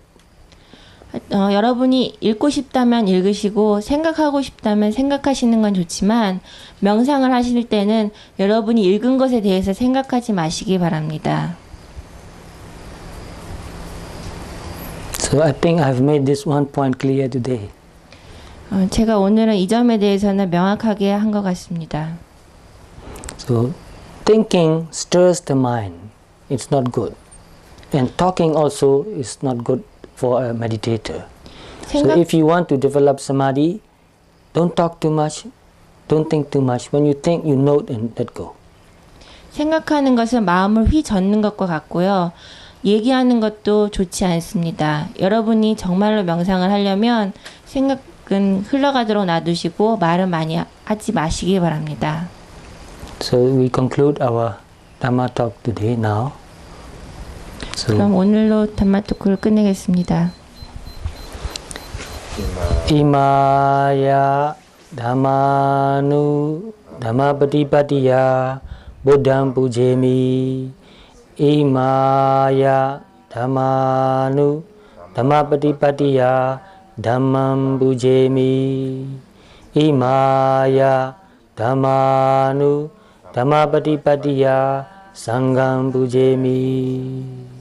여러분이 읽고 싶다면 읽으시고 생각하고 싶다면 생각하시는 건 좋지만 명상을 하실 때는 여러분이 읽은 것에 대해서 생각하지 마시기 바랍니다. So I think I've made this one point clear today. 제가 오늘은 이 점에 대해서는 명확하게 한 것 같습니다. So thinking stirs the mind. It's not good. And talking also is not good for a meditator. So 생각 if you want to develop samadhi, don't talk too much, don't think too much. When you think, you note and let go. 생각하는 것은 마음을 휘젓는 것과 같고요. 얘기하는 것도 좋지 않습니다. 여러분이 정말로 명상을 하려면 생각은 흘러가도록 놔두시고 말은 많이 하지 마시기 바랍니다. So we conclude our Dhamma talk today now. So 그럼 오늘로 담마 토크를 끝내겠습니다. Imaya Dhammanu Dhammapatipatiya Buddham Pujemi. Imaya Dhammanu Dhammapatipatiya Dhammam Pujemi. Imaya Dhammanu Dhammapatipatiya Sangham Pujemi.